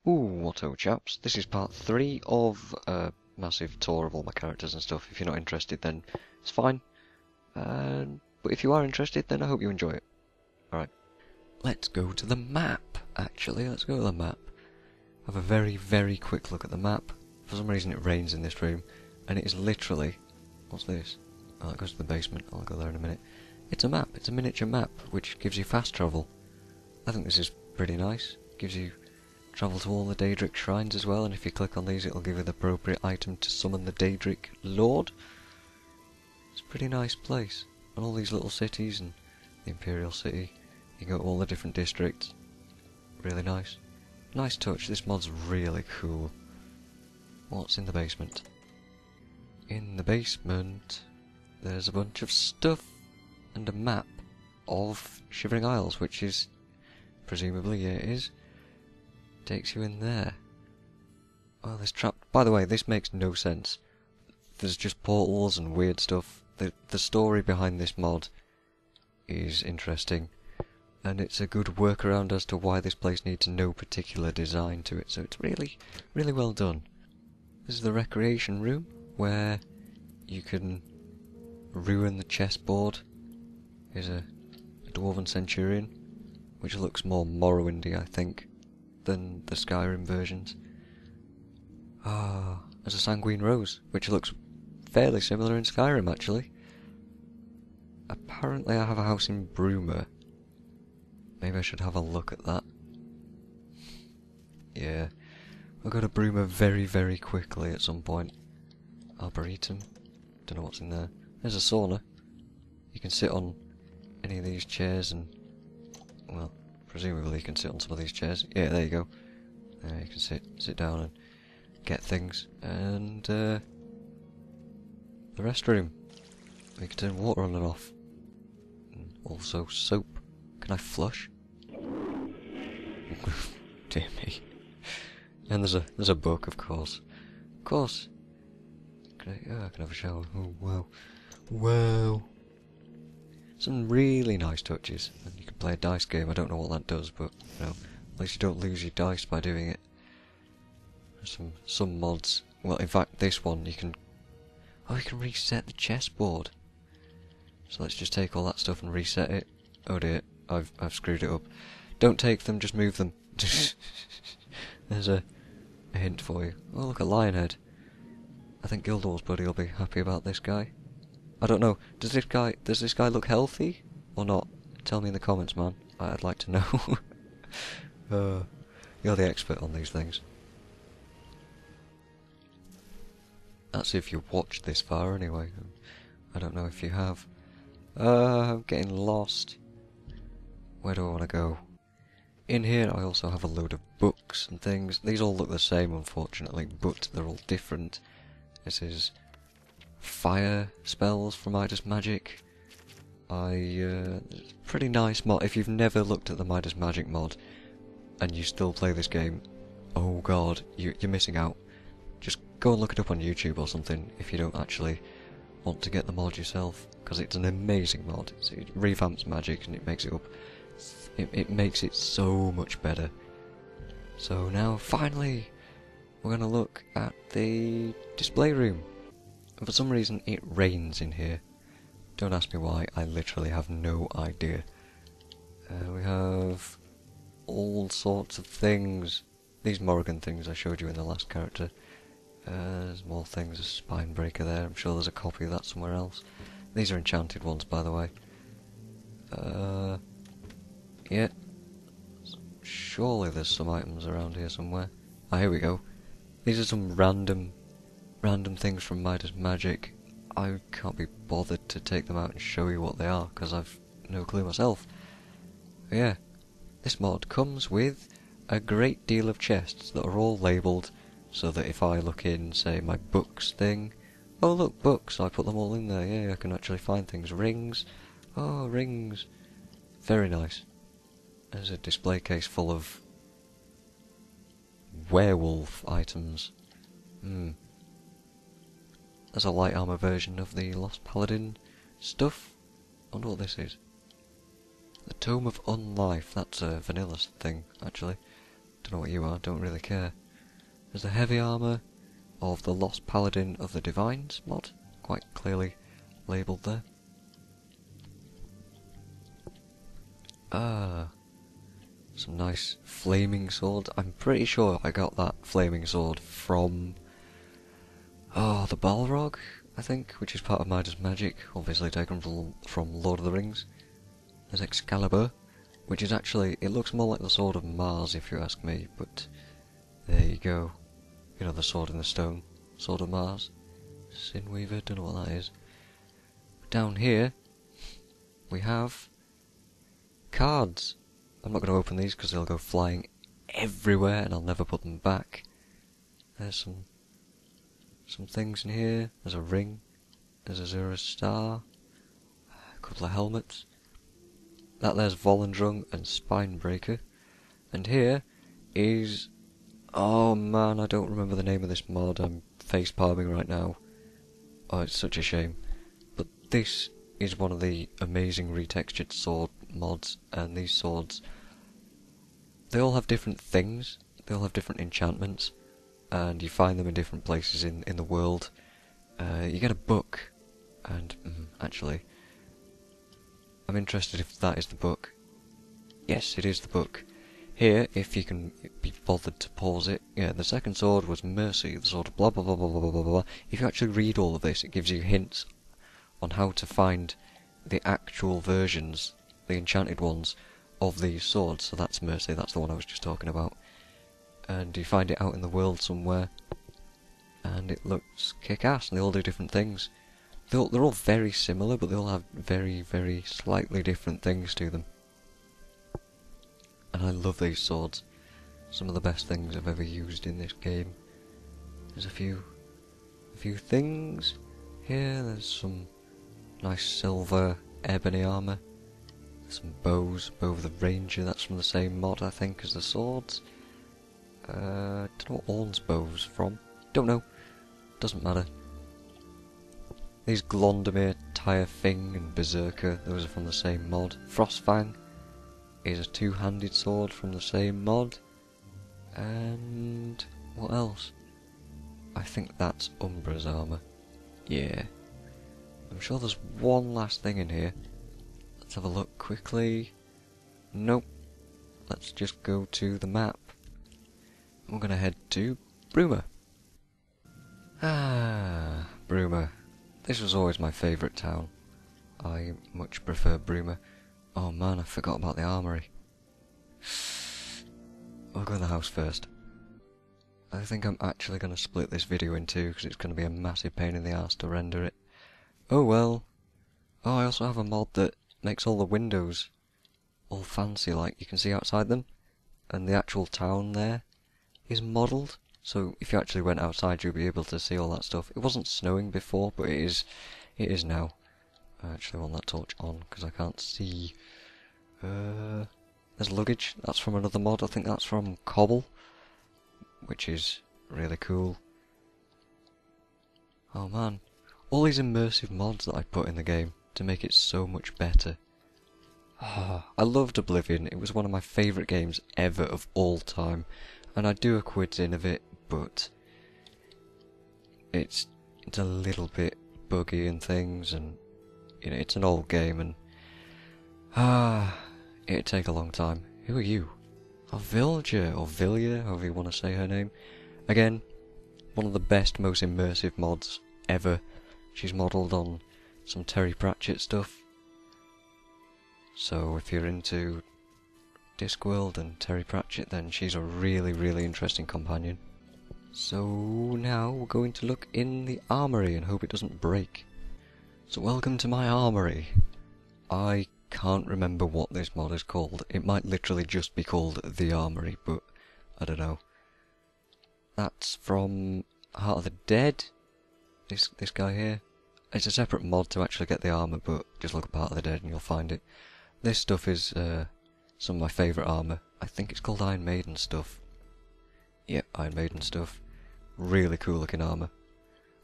What's up, chaps? This is part 3 of a massive tour of all my characters and stuff. If you're not interested, then it's fine. But if you are interested, then I hope you enjoy it. Alright. Let's go to the map, actually. Let's go to the map. Have a very, very quick look at the map. For some reason it rains in this room, and it is literally... What's this? Oh, it goes to the basement. I'll go there in a minute. It's a map. It's a miniature map, which gives you fast travel. I think this is pretty nice. Gives you travel to all the Daedric shrines as well, and if you click on these it'll give you the appropriate item to summon the Daedric Lord. It's a pretty nice place. And all these little cities and the Imperial City. You go to all the different districts. Really nice. Nice touch. This mod's really cool. What's in the basement? In the basement there's a bunch of stuff and a map of Shivering Isles, which is presumably, yeah, it is. Takes you in there. Oh, there's trapped. By the way, this makes no sense. There's just portals and weird stuff. The story behind this mod is interesting, and it's a good workaround as to why this place needs no particular design to it, so it's really, really well done. This is the recreation room, where you can ruin the chessboard. Here's a Dwarven Centurion, which looks more Morrowindy, I think, than the Skyrim versions. There's a Sanguine Rose, which looks fairly similar in Skyrim, actually. Apparently I have a house in Bruma. Maybe I should have a look at that. Yeah, we'll go to Bruma very, very quickly at some point. Arboretum. Don't know what's in there. There's a sauna. You can sit on any of these chairs and... well, presumably you can sit on some of these chairs. Yeah, there you go. You can sit down and get things. And the restroom. We can turn water on and off. And also soap. Can I flush? Dear me. And there's a book, of course. Of course. I can have a shower. Oh wow. Wow. Some really nice touches. And you can play a dice game. I don't know what that does, but you know, at least you don't lose your dice by doing it. There's some mods. Well, in fact, this one you can. Oh, you can reset the chessboard. So let's just take all that stuff and reset it. Oh dear, I've screwed it up. Don't take them, just move them. There's a hint for you. Oh, look, a Lionhead. I think Guildhall's buddy will be happy about this guy. I don't know. Does this guy look healthy or not? Tell me in the comments, man. I'd like to know. You're the expert on these things. That's if you've watched this far, anyway. I don't know if you have. I'm getting lost. Where do I want to go? In here, I also have a load of books and things. These all look the same, unfortunately, but they're all different. This is fire spells from Midas Magic. Pretty nice mod. If you've never looked at the Midas Magic mod and you still play this game, oh god, you're missing out. Just go and look it up on YouTube or something if you don't actually want to get the mod yourself, because it's an amazing mod. It revamps magic and it makes it up. It makes it so much better. So now, finally, we're going to look at the display room. And for some reason it rains in here. Don't ask me why, I literally have no idea. We have all sorts of things. These Morrigan things I showed you in the last character. There's more things, a spine breaker there. I'm sure there's a copy of that somewhere else. These are enchanted ones, by the way. Yeah. Surely there's some items around here somewhere. Ah, here we go. These are some random things from Midas Magic. I can't be bothered to take them out and show you what they are, because I've no clue myself. But yeah, this mod comes with a great deal of chests that are all labelled, so that if I look in, say, my books thing... Oh look, books! I put them all in there, yeah, I can actually find things. Rings! Oh, rings! Very nice. There's a display case full of werewolf items. There's a light armor version of the Lost Paladin stuff. I wonder what this is. The Tome of Unlife. That's a vanilla thing, actually. Don't know what you are, don't really care. There's the heavy armour of the Lost Paladin of the Divines mod, quite clearly labelled there. Some nice flaming sword. I'm pretty sure I got that flaming sword from the Balrog, I think, which is part of Midas magic, obviously taken from Lord of the Rings. There's Excalibur, which is actually, it looks more like the sword of Mars if you ask me, but there you go. You know, the sword in the stone, sword of Mars. Sinweaver, don't know what that is. But down here we have cards. I'm not going to open these because they'll go flying everywhere and I'll never put them back. There's some things in here. There's a ring. There's a Zero Star. A couple of helmets. That there's Volendrung and Spinebreaker. And here is... oh man, I don't remember the name of this mod. I'm face palming right now. Oh, it's such a shame. But this is one of the amazing retextured sword mods, and these swords, they all have different things, they all have different enchantments, and you find them in different places in the world. You get a book, and actually, I'm interested if that is the book. Yes, it is the book. Here, if you can be bothered to pause it, yeah, the second sword was Mercy, the sword of blah blah blah blah blah blah blah. If you actually read all of this, it gives you hints on how to find the actual versions, the enchanted ones, of these swords. So that's Mercy, that's the one I was just talking about. And you find it out in the world somewhere, and it looks kick-ass, and they all do different things. They're all very similar, but they all have very, very slightly different things to them. And I love these swords. Some of the best things I've ever used in this game. There's a few things here. There's some nice silver ebony armour. There's some bows. Bow of the Ranger, that's from the same mod I think as the swords. Don't know what Orn's bow's from. Don't know. Doesn't matter. These Glondamir, Tyre Thing and Berserker, those are from the same mod. Frostfang is a two-handed sword from the same mod. And what else? I think that's Umbra's armour. Yeah. I'm sure there's one last thing in here. Let's have a look quickly. Nope. Let's just go to the map. We're gonna head to Bruma. Ah, Bruma. This was always my favourite town. I much prefer Bruma. Oh man, I forgot about the armory. I'll go in the house first. I think I'm actually going to split this video in two because it's going to be a massive pain in the arse to render it. Oh well. Oh, I also have a mod that makes all the windows all fancy, like you can see outside them. And the actual town there is modelled. So if you actually went outside you'll be able to see all that stuff. It wasn't snowing before, but it is now. I actually want that torch on because I can't see. There's luggage. That's from another mod. I think that's from Cobble, which is really cool. Oh man, all these immersive mods that I put in the game to make it so much better. I loved Oblivion. It was one of my favourite games ever of all time, and I do a quids in of it, but it's a little bit buggy and things, and you know, it's an old game, and it'd take a long time. Who are you? A villager, or Vilya, however you want to say her name. Again, one of the best, most immersive mods ever. She's modelled on some Terry Pratchett stuff. So if you're into Discworld and Terry Pratchett, then she's a really, really interesting companion. So now we're going to look in the armory and hope it doesn't break. So welcome to my armory. I can't remember what this mod is called. It might literally just be called the armory, but I don't know. That's from Heart of the Dead. This guy here. It's a separate mod to actually get the armour, but just look up Heart of the Dead and you'll find it. This stuff is some of my favourite armour. I think it's called Iron Maiden stuff. Yep, Iron Maiden stuff. Really cool looking armour.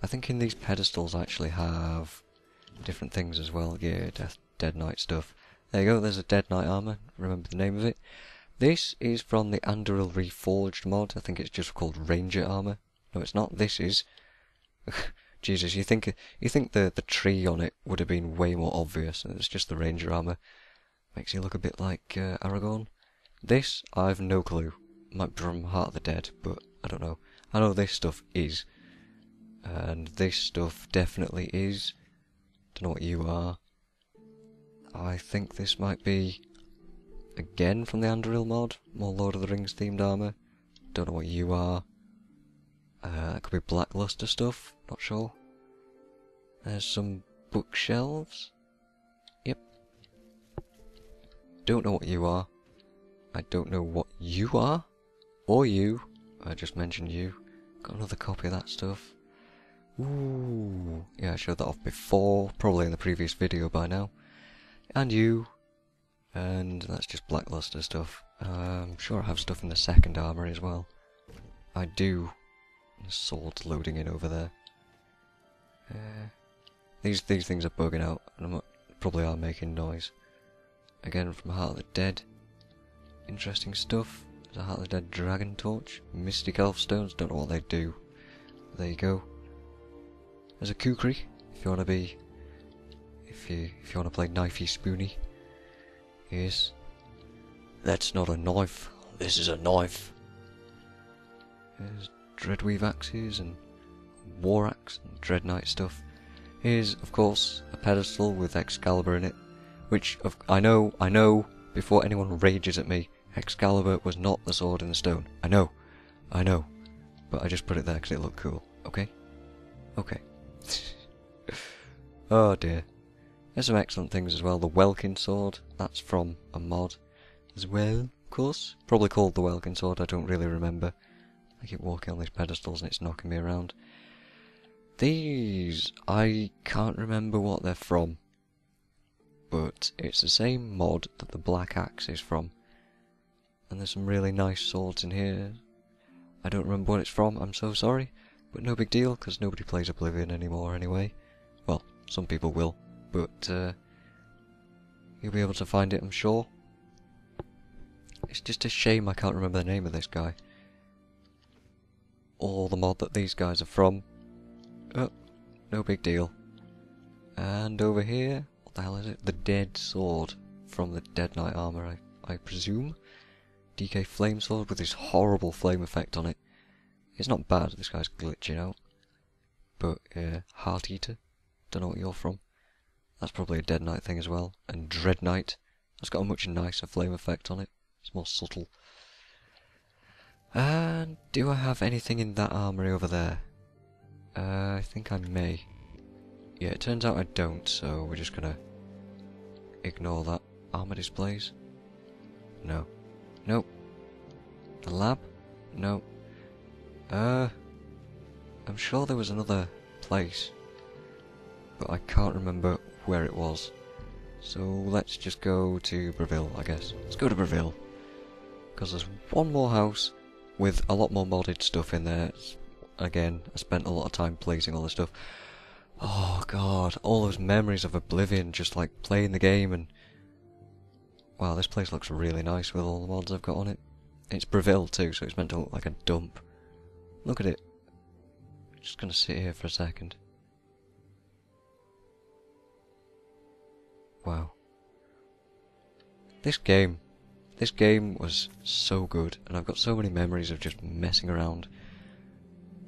I think in these pedestals I actually have different things as well. Yeah, Dead Knight stuff. There you go, there's a Dead Knight armour. Remember the name of it. This is from the Anduril Reforged mod. I think it's just called Ranger Armor. No, it's not. This is... Jesus, you think the tree on it would have been way more obvious, and it's just the Ranger Armor. Makes you look a bit like Aragorn. This, I've no clue. Might be from Heart of the Dead, but I don't know. I know this stuff is. And this stuff definitely is. Don't know what you are. I think this might be, again, from the Anduril mod. More Lord of the Rings themed armor. Don't know what you are. That could be Blackluster stuff. Not sure. There's some bookshelves. Yep. Don't know what you are. I don't know what you are. Or you. I just mentioned you. Got another copy of that stuff. Ooh. Yeah, I showed that off before. Probably in the previous video by now. And you. And that's just Blackluster stuff. I'm sure I have stuff in the second armory as well. I do. The sword's loading in over there. These things are bugging out, and probably are making noise. Again, from Heart of the Dead. Interesting stuff. There's a Heart of the Dead Dragon Torch. Mystic Elf Stones, don't know what they do. There you go. There's a kukri, if you want to be... If you want to play knifey spoony. Yes. That's not a knife. This is a knife. There's Dreadweave axes and War Axe and Dread Knight stuff. Here's, of course, a pedestal with Excalibur in it, which I know, before anyone rages at me, Excalibur was not the sword in the stone. I know, but I just put it there because it looked cool, okay? Okay. Oh dear. There's some excellent things as well. The Welkin sword, that's from a mod as well, of course. Probably called the Welkin sword, I don't really remember. I keep walking on these pedestals and it's knocking me around. These, I can't remember what they're from. But it's the same mod that the Black Axe is from. And there's some really nice swords in here. I don't remember what it's from, I'm so sorry. But no big deal, because nobody plays Oblivion anymore anyway. Well, some people will. But you'll be able to find it, I'm sure. It's just a shame I can't remember the name of this guy. Or the mod that these guys are from. Oh, no big deal. And over here, what the hell is it? The Dead Sword from the Dead Knight armor, I presume. DK Flame Sword with this horrible flame effect on it. It's not bad, this guy's glitching out. But, Heart Eater, don't know what you're from. That's probably a Dead Knight thing as well. And Dread Knight, that's got a much nicer flame effect on it. It's more subtle. And do I have anything in that armory over there? I think I may. Yeah, it turns out I don't, so we're just gonna ignore that. Armor displays? No. Nope. The lab? No. I'm sure there was another place, but I can't remember where it was. So let's just go to Breville, I guess. Let's go to Breville. Because there's one more house with a lot more modded stuff in there. Again, I spent a lot of time placing all this stuff. Oh god, all those memories of Oblivion, just like playing the game and... Wow, this place looks really nice with all the mods I've got on it. It's Breville too, so it's meant to look like a dump. Look at it. I'm just gonna sit here for a second. Wow. This game was so good, and I've got so many memories of just messing around.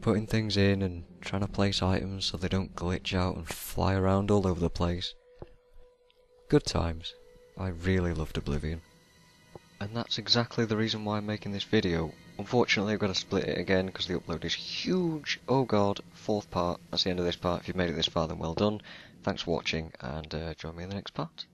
Putting things in and trying to place items so they don't glitch out and fly around all over the place. Good times. I really loved Oblivion. And that's exactly the reason why I'm making this video. Unfortunately I've got to split it again because the upload is huge. Oh god, 4th part. That's the end of this part. If you've made it this far then well done. Thanks for watching and join me in the next part.